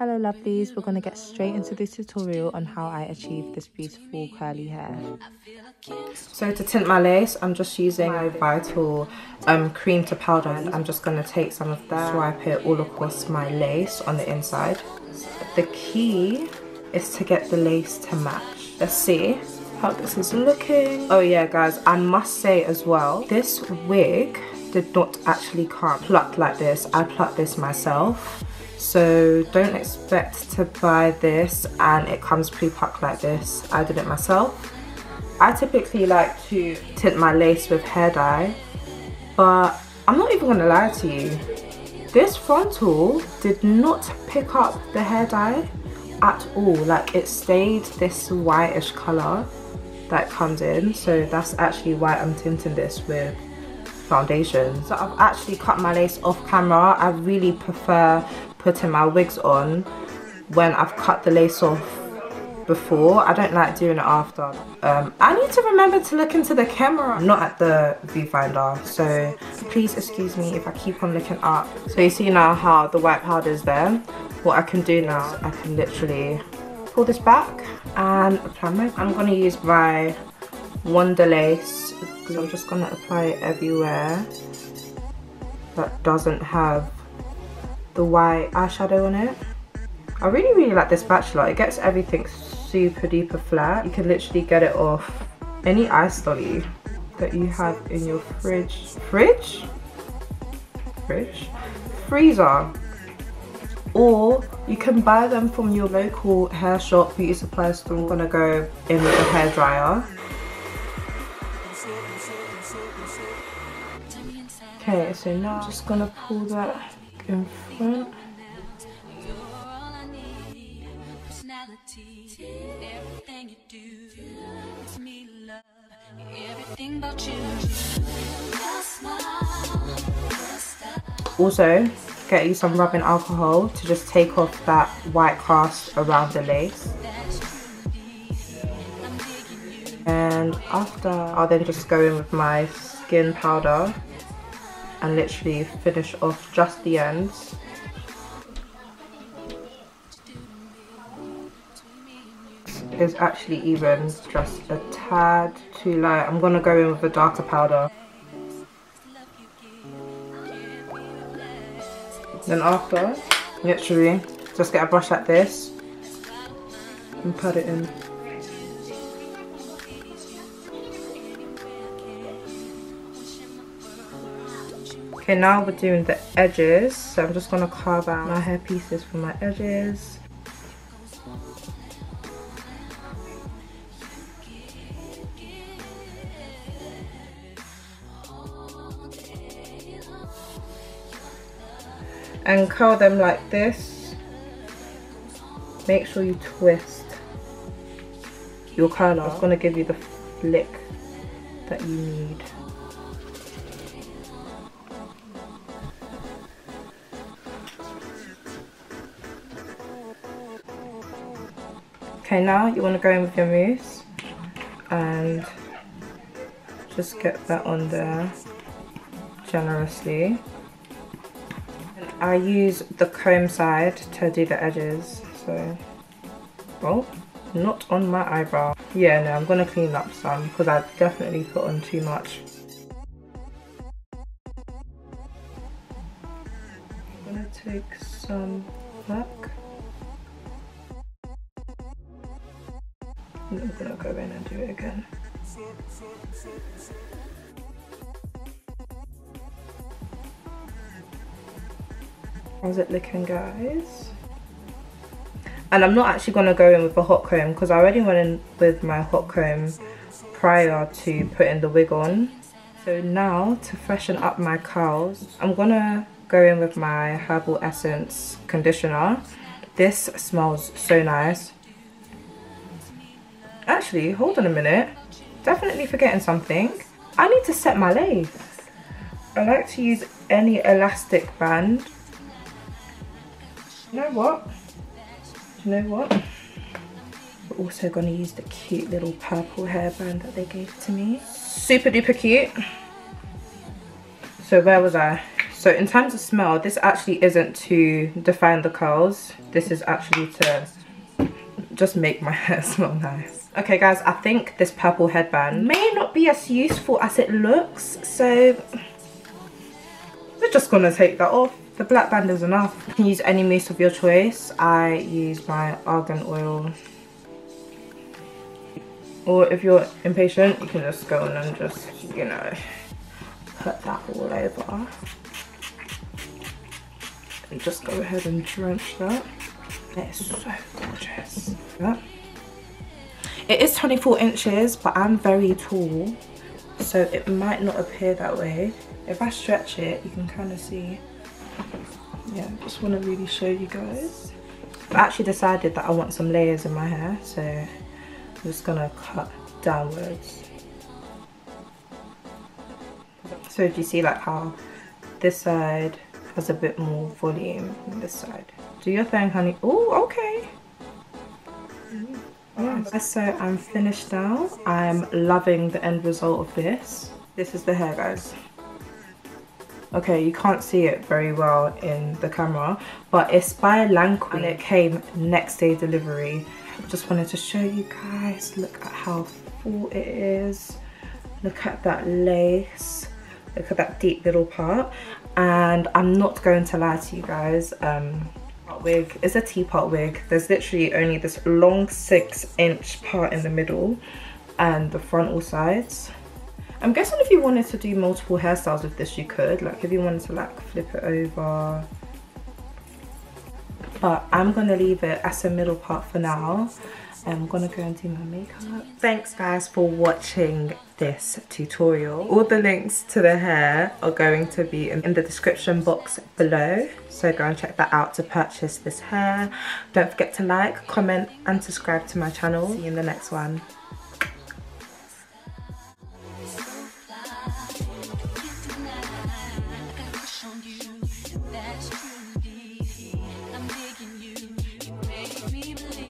Hello lovelies, we're going to get straight into this tutorial on how I achieve this beautiful curly hair. So to tint my lace, I'm just using my Vital cream to powder. I'm just going to take some of that, swipe it all across my lace on the inside. The key is to get the lace to match. Let's see how this is looking. Oh yeah guys, I must say as well, this wig did not actually come plucked like this. I plucked this myself. So don't expect to buy this and it comes pre-plucked like this. I did it myself. I typically like to tint my lace with hair dye, but I'm not even gonna lie to you. This frontal did not pick up the hair dye at all. Like it stayed this whitish color that comes in. So that's actually why I'm tinting this with foundation. So I've actually cut my lace off camera. I really prefer putting my wigs on when I've cut the lace off before. I don't like doing it after. I need to remember to look into the camera, not at the viewfinder, so please excuse me if I keep on looking up. So you see now how the white powder is there. What I can do now, I can literally pull this back and apply my, I'm going to use my Wonder Lace, so I'm just going to apply it everywhere that doesn't have the white eyeshadow on it. I really like this spatula. It gets everything super duper flat. You can literally get it off any ice dolly that you have in your freezer, or you can buy them from your local hair shop, beauty supply store. I'm gonna go in with the hair dryer. Okay, so now I'm just gonna pull that in front. Also, get you some rubbing alcohol to just take off that white cast around the lace. And after, I'll then just go in with my skin powder and literally finish off just the ends. Is actually even just a tad too light. I'm gonna go in with a darker powder. Then after, literally just get a brush like this and put it in. Okay, now we're doing the edges, so I'm just gonna carve out my hair pieces for my edges. And curl them like this. Make sure you twist your curler. It's gonna give you the flick that you need. Okay, now you want to go in with your mousse and just get that on there generously. I use the comb side to do the edges, so, well, not on my eyebrow. Yeah, no, I'm gonna clean up some because I definitely put on too much. I'm gonna take some back. And I'm gonna go in and do it again. How's it looking, guys? And I'm not actually going to go in with a hot comb because I already went in with my hot comb prior to putting the wig on. So now to freshen up my curls, I'm going to go in with my Herbal Essence conditioner. This smells so nice. Actually, hold on a minute. Definitely forgetting something. I need to set my lace. I like to use any elastic band. You know what? We're also going to use the cute little purple hairband that they gave to me. Super duper cute. So where was I? So in terms of smell, this actually isn't to define the curls. This is actually to just make my hair smell nice. Okay guys, I think this purple headband may not be as useful as it looks, so we're just gonna take that off. The black band is enough. You can use any mousse of your choice. I use my argan oil. Or if you're impatient, you can just go on and just, you know, put that all over. And just go ahead and drench that. It's so gorgeous. Yeah. It is 24 inches, but I'm very tall, so it might not appear that way. If I stretch it, you can kind of see. Yeah, just want to really show you guys. I've actually decided that I want some layers in my hair, so I'm just gonna cut downwards. So do you see like how this side has a bit more volume than this side? Do your thing, honey. Oh, okay. Yeah. So I'm finished now. I'm loving the end result of this. This is the hair, guys. Okay, you can't see it very well in the camera, but it's by Lanquin and it came next day delivery. I just wanted to show you guys. Look at how full it is. Look at that lace. Look at that deep middle part. And I'm not going to lie to you guys, wig is a teapot wig. There's literally only this long 6-inch part in the middle and the frontal sides. I'm guessing if you wanted to do multiple hairstyles with this, you could, like if you wanted to like flip it over, but I'm gonna leave it as a middle part for now. I'm gonna go and do my makeup. Thanks guys for watching this tutorial. All the links to the hair are going to be in the description box below, so go and check that out to purchase this hair. Don't forget to like, comment and subscribe to my channel. See you in the next one.